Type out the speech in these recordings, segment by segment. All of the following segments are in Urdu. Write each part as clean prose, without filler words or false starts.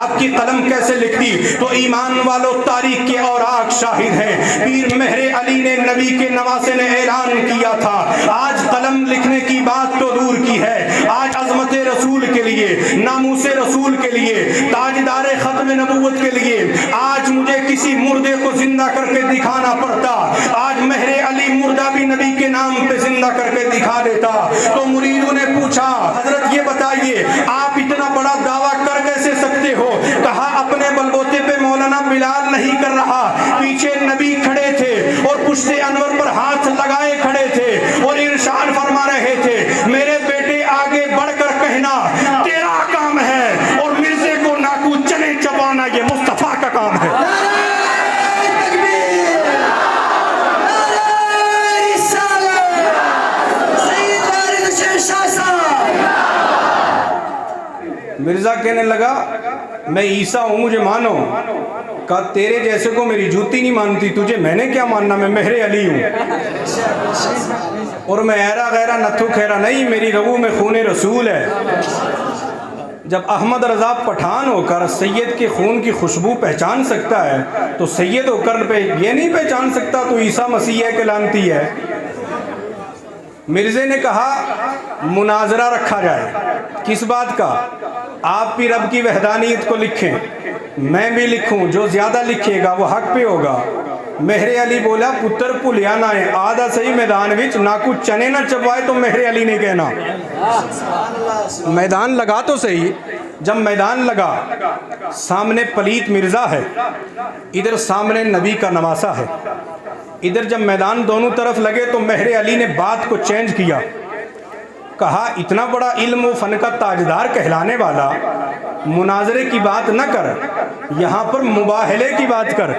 آپ کی قلم کیسے لکھتی؟ تو ایمان والو تاریخ کے اوراق شاہد ہیں، پیر مہر علی نے نبی کے نواسے نے اعلان کیا تھا، آج قلم لکھنے کی بات تو دور کی ہے، آج عظمت رسول کے لیے، ناموس رسول کے لیے، تاجدار ختم نبوت کے لیے آج مجھے کسی مردے کو زندہ کر کے دکھانا پڑتا، آج مہر علی مردہ بھی نبی کے نام پہ زندہ کر کے دکھا دیتا۔ تو مریدوں نے پوچھا، حضرت یہ بتائیے آپ اتنا بڑا دعویٰ کر کیسے سکتے ہو؟ کہا اپنے بلبوتے پہ مولانا بلال نہیں کر رہا، پیچھے نبی کھڑے تھے اور پشت انور پر ہاتھ لگائے کھڑے تھے اور ارشاد فرما رہے تھے، میرے بیٹے آگے بڑھ کر کہنا تیرا کام ہے، اور مرزے کو ناکو چنے چبانا یہ مصطفیٰ کا کام ہے۔ مرزا کہنے لگا میں عیسیٰ ہوں مجھے مانو۔ کہا تیرے جیسے کو میری جوتی نہیں مانتی، تجھے میں نے کیا ماننا، میں مہر علی ہوں اور میں ایرا غیرہ نتھو خیرہ نہیں، میری رگوں میں خون رسول ہے۔ جب احمد رضا پٹھان ہو کر سید کے خون کی خوشبو پہچان سکتا ہے تو سید ہو کر یہ نہیں پہچان سکتا تو عیسیٰ مسیح ہے کہ لعنتی ہے۔ مرزے نے کہا مناظرہ رکھا جائے، کس بات کا؟ آپ بھی رب کی وحدانیت کو لکھیں، میں بھی لکھوں، جو زیادہ لکھے گا وہ حق پہ ہوگا۔ مہر علی بولا پتر پلیا نہ ہے، آدھا صحیح میدان وچ نہ کچھ چنے نہ چبوائے تو مہر علی نے کہنا۔ میدان لگا تو صحیح، جب میدان لگا سامنے پلیت مرزا ہے، ادھر سامنے نبی کا نواسہ ہے، ادھر جب میدان دونوں طرف لگے تو مہر علی نے بات کو چینج کیا، کہا اتنا بڑا علم و فن کا تاجدار کہلانے والا مناظرے کی بات نہ کر، یہاں پر مباہلے کی بات کر،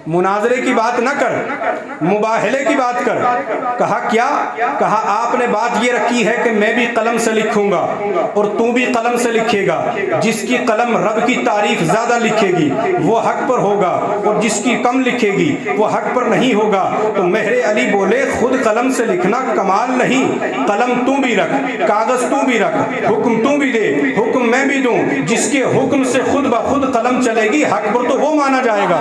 مناظرے کی بات نہ کر، مباہلے کی بات کر۔ کہا کیا؟ کہا آپ نے بات یہ رکھی ہے کہ میں بھی قلم سے لکھوں گا اور تو بھی قلم سے لکھے گا، جس کی قلم رب کی تعریف زیادہ لکھے گی وہ حق پر ہوگا اور جس کی کم لکھے گی وہ حق پر نہیں ہوگا۔ تو مہر علی بولے خود قلم سے لکھنا کمال نہیں، قلم تو بھی رکھ، کاغذ تو بھی رکھ، حکم تو بھی دے، حکم میں بھی دوں، جس کے حکم سے خود بخود قلم چلے گی حق پر تو وہ مانا جائے گا،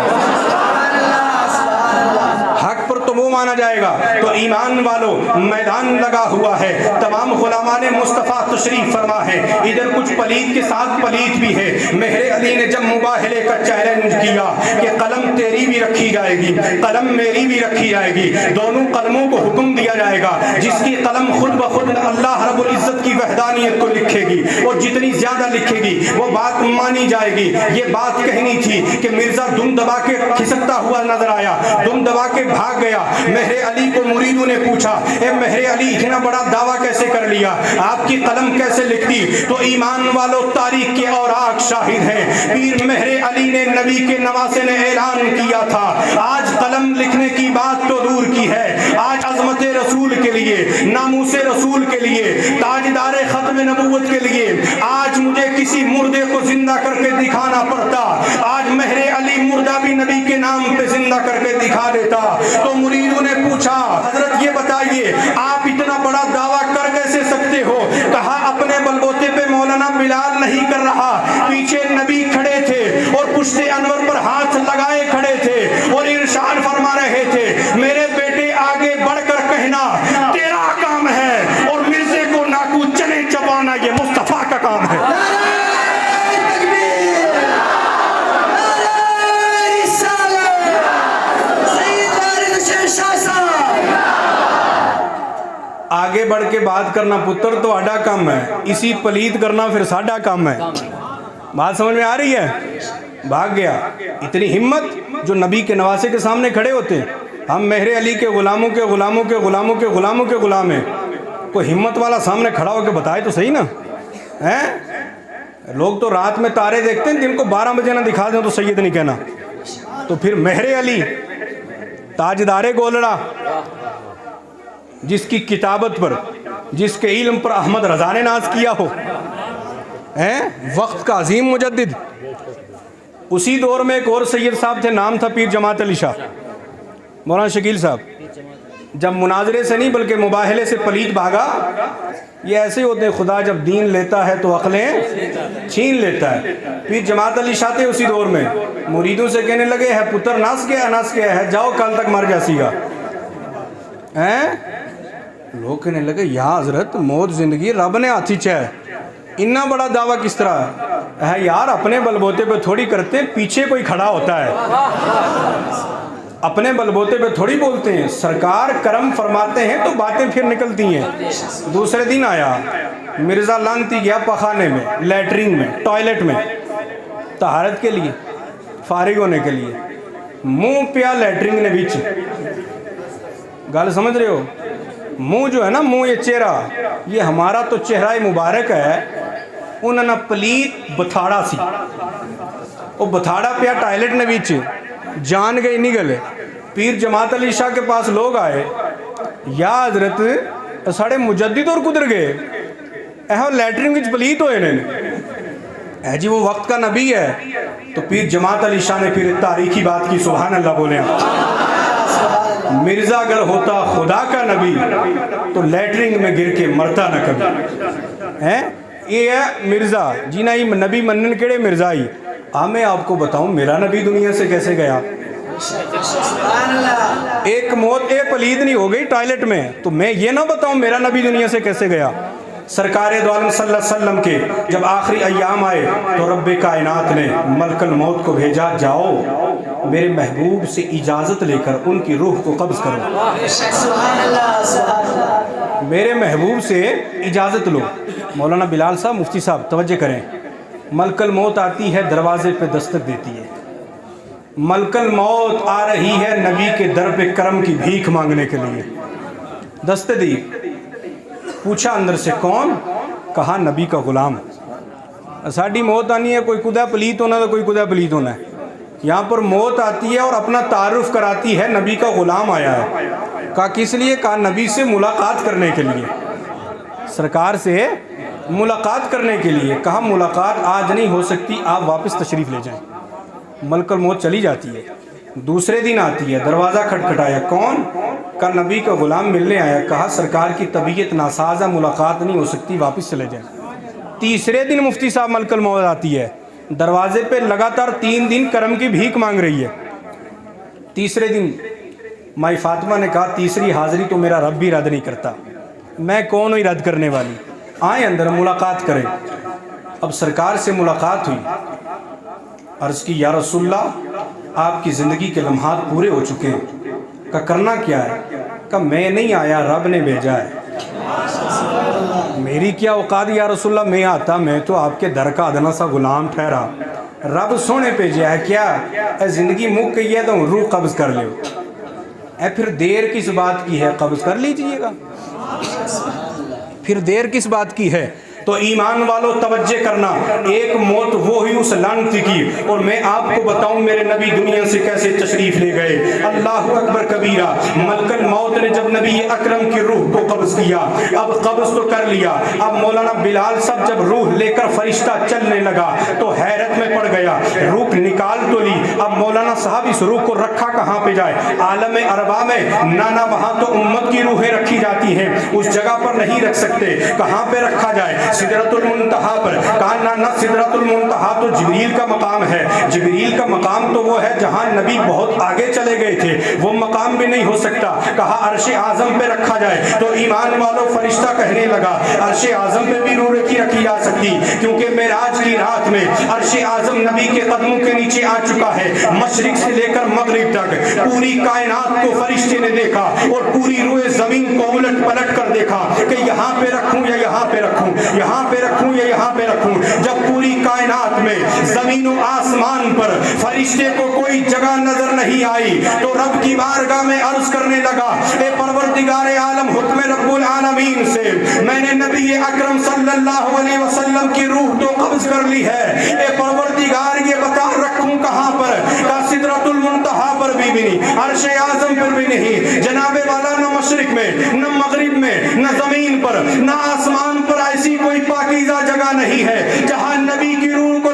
حق پر تو وہ مانا جائے گا۔ تو ایمان والو میدان لگا ہوا ہے، تمام غلامان مصطفیٰ تشریف فرما ہے، ادھر کچھ پلیت کے ساتھ پلیت بھی ہے۔ مہر علی نے جب مباہلے کا چیلنج کیا کہ قلم تیری بھی رکھی جائے گی، قلم میری بھی رکھی جائے گی، دونوں قلموں کو حکم دیا جائے گا، جس کی قلم خود بخود اللہ رب العزت کی وحدانیت کو لکھے گی اور جتنی زیادہ لکھے گی وہ بات مانی جائے گی۔ یہ بات کہنی تھی کہ مرزا دم دبا کے کھسکتا ہوا نظر آیا، دم دبا کے بھاگ گیا۔ مہر علی کو مریدوں نے پوچھا، اے مہر علی اتنا بڑا دعویٰ کیسے کر لیا، آپ کی قلم کیسے لکھتی؟ تو ایمان والو تاریخ کے اوراق شاہد ہیں، پیر مہر علی نے نبی کے نواسے نے اعلان کیا تھا، آج قلم لکھنے کی بات تو دور کی ہے، آج عظمت رسول کے لیے، ناموس رسول کے لیے، تاجدار ختم نبوت کے لیے آج مجھے کسی مردے کو زندہ کر کے دکھانا پڑتا، آج مہر علی مردہ بھی نبی کے نام پہ زندہ کر کے دکھا دیتا۔ تو مریدوں نے پوچھا، حضرت یہ بتائیے آپ اتنا بڑا دعویٰ کر کیسے سکتے ہو؟ کہا اپنے بلبوتے پہ مولانا بلال نہیں کر رہا، پیچھے نبی کھڑے تھے اور پشت انور پر ہاتھ لگائے کھڑے تھے اور ارشاد فرما رہے تھے، میرے بیٹے آگے بڑھ کر کہنا تیرا کام ہے، اور مرزے کو ناکو چنے چبانا یہ مصطفیٰ کا کام ہے۔ آگے بڑھ کے بات کرنا پتر تو آڈا کام ہے، اسی پلیت کرنا پھر ساڈا کام ہے۔ بات سمجھ میں آ رہی ہے؟ بھاگ گیا۔ اتنی ہمت جو نبی کے نواسے کے سامنے کھڑے ہوتے ہیں۔ ہم مہر علی کے غلاموں کے غلاموں کے غلاموں کے غلاموں کے غلام ہیں، کوئی ہمت والا سامنے کھڑا ہو کے بتائے تو صحیح نا۔ لوگ تو رات میں تارے دیکھتے ہیں، جن کو 12 بجے نہ دکھا دیں تو سید نہیں کہنا۔ تو پھر مہر علی تاجدار گولڑا، جس کی کتابت پر، جس کے علم پر احمد رضا نے ناز کیا ہو، وقت کا عظیم مجدد۔ اسی دور میں ایک اور سید صاحب تھے، نام تھا پیر جماعت علی شاہ، مولانا شکیل صاحب۔ جب مناظرے سے نہیں بلکہ مباہلے سے پلید بھاگا. یہ ایسے ہوتے ہیں، خدا جب دین لیتا ہے تو عقلیں چھین لیتا ہے. پھر جماعت علی شاہ تھے اسی دور میں، مریدوں سے کہنے لگے ہے پتر نس گیا ہے، جاؤ کل تک مر جاسی گا. لوگ کہنے لگے یا حضرت موت زندگی رب نے ہاتھی چاہے، اتنا بڑا دعویٰ کس طرح ہے یار؟ اپنے بلبوتے پہ تھوڑی کرتے، پیچھے کوئی کھڑا ہوتا ہے. اپنے بلبوتے پہ تھوڑی بولتے ہیں، سرکار کرم فرماتے ہیں تو باتیں پھر نکلتی ہیں. دوسرے دن آیا مرزا لانتی گیا پخانے میں، لیٹرین میں، ٹوائلٹ میں، طہارت کے لیے، فارغ ہونے کے لیے. منہ پیا لیٹرین نے بیچ. گل سمجھ رہے ہو؟ منہ جو ہے نا، منہ یہ چہرہ، یہ ہمارا تو چہرہ مبارک ہے. انہوں نے پلیت بتھاڑا سی، وہ بتھاڑا پیا ٹائلٹ نے بیچ، جان گئی نگل. پیر جماعت علی شاہ کے پاس لوگ آئے، یا حضرت ساڑے مجدد اور قدر گئے ایہو لیٹرین وچ پلیت ہوئے نے جی، وہ وقت کا نبی ہے. تو پیر جماعت علی شاہ نے پھر تاریخی بات کی، سبحان اللہ بولے. مرزا اگر ہوتا خدا کا نبی تو لیٹرنگ میں گر کے مرتا نہ کبھی. یہ ہے مرزا جی نا، یہ نبی منن کیڑے مرزا ہی. میں آپ کو بتاؤں میرا نبی دنیا سے کیسے گیا. ایک موت پلید نہیں ہو گئی ٹائلٹ میں، تو میں یہ نہ بتاؤں میرا نبی دنیا سے کیسے گیا. سرکار دو عالم صلی اللہ علیہ وسلم کے جب آخری ایام آئے تو رب کائنات نے ملک الموت کو بھیجا، جاؤ میرے محبوب سے اجازت لے کر ان کی روح کو قبض کرو. میرے محبوب سے اجازت لو. مولانا بلال صاحب، مفتی صاحب توجہ کریں. ملک الموت آتی ہے، دروازے پہ دستک دیتی ہے. ملک الموت آ رہی ہے نبی کے در پہ کرم کی بھیک مانگنے کے لیے. دستک دی، پوچھا اندر سے کون؟ کہا نبی کا غلام. ساڑھی موت آنی ہے، کوئی کدہ پلیت ہونا تو کوئی کدہ پلیت ہونا ہے. یہاں پر موت آتی ہے اور اپنا تعارف کراتی ہے، نبی کا غلام آیا ہے. کہا کس لیے؟ کہا نبی سے ملاقات کرنے کے لیے، سرکار سے ملاقات کرنے کے لیے. کہا ملاقات آج نہیں ہو سکتی، آپ واپس تشریف لے جائیں. ملک الموت چلی جاتی ہے. دوسرے دن آتی ہے، دروازہ کھٹکھٹایا، کون؟ کہا نبی کا غلام ملنے آیا. کہا سرکار کی طبیعت ناساز ہے، ملاقات نہیں ہو سکتی، واپس چلے جائیں. تیسرے دن مفتی صاحب ملک الموت آتی ہے، دروازے پہ لگاتار 3 دن کرم کی بھیک مانگ رہی ہے. تیسرے دن مائی فاطمہ نے کہا تیسری حاضری تو میرا رب بھی رد نہیں کرتا، میں کون ہوئی رد کرنے والی، آئیں اندر ملاقات کریں. اب سرکار سے ملاقات ہوئی. عرض کی یا رسول اللہ آپ کی زندگی کے لمحات پورے ہو چکے ہیں. کہا کرنا کیا ہے؟ کہا میں نہیں آیا، رب نے بھیجا ہے. میری کیا اوقات یا رسول اللہ، میں آتا، میں تو آپ کے در کا ادنا سا غلام ٹھہرا. رب سونے بھیجا ہے. کیا اے زندگی مک گئی ہے تو روح قبض کر لو. اے پھر دیر کس بات کی ہے، قبض کر لیجئے گا. پھر دیر کس بات کی ہے؟ تو ایمان والو توجہ کرنا، ایک موت وہ ہوئی اس لعنتی کی. اور میں آپ کو بتاؤں میرے نبی دنیا سے کیسے تشریف لے گئے. اللہ اکبر کبیرہ. ملک الموت نے جب نبی اکرم کی روح کو قبض کیا، اب قبض تو کر لیا، اب مولانا بلال صاحب جب روح لے کر فرشتہ چلنے لگا تو حیرت میں پڑ گیا. روح نکال تو لی، اب مولانا صاحب اس روح کو رکھا کہاں پہ جائے؟ عالم ارواح میں نانا، وہاں تو امت کی روحیں رکھی جاتی ہیں، اس جگہ پر نہیں رکھ سکتے، کہاں پہ رکھا جائے؟ سدرۃ المنتہا پر. کہا نہ سدرۃ المنتہا تو جبریل کا مقام ہے. جبریل کا مقام تو وہ ہے جہاں نبی بہت آگے چلے گئے تھے، وہ مقام بھی نہیں ہو سکتا. کہا عرش اعظم پہ رکھا جائے. تو ایمان والوں فرشتہ کہنے لگا عرش اعظم پہ بھی روح رکھی جا سکتی، کیونکہ معراج کی رات میں عرش اعظم نبی کے قدموں کے نیچے آ چکا ہے. مشرق سے لے کر مغرب تک پوری کائنات کو فرشتے نے دیکھا اور پوری روئے زمین کو الٹ پلٹ کر دیکھا کہ یہاں پہ رکھوں یا یہاں پہ رکھوں، یہاں پہ رکھوں یا یہاں پہ رکھوں. جب پوری کائنات میں زمین و آسمان پر فرشتے کو کوئی جگہ نظر نہیں آئی تو رب کی بارگاہ میں عرض کرنے لگا اے پروردگار عالم، حکم رب العالمین سے میں نے نبی اکرم صلی اللہ علیہ وسلم کی روح تو قبض کر لی ہے، اے پروردگار یہ بتا رکھوں کہاں پر؟ کا سدرۃ المنتہا پر بھی نہیں، عرش اعظم پر بھی نہیں. جناب والا نہ مشرق میں نہ مغرب میں نہ زمین پر نہ آسمان پر ایسی کوئی پاکیزہ جگہ نہیں ہے جہاں نبی کی روح کو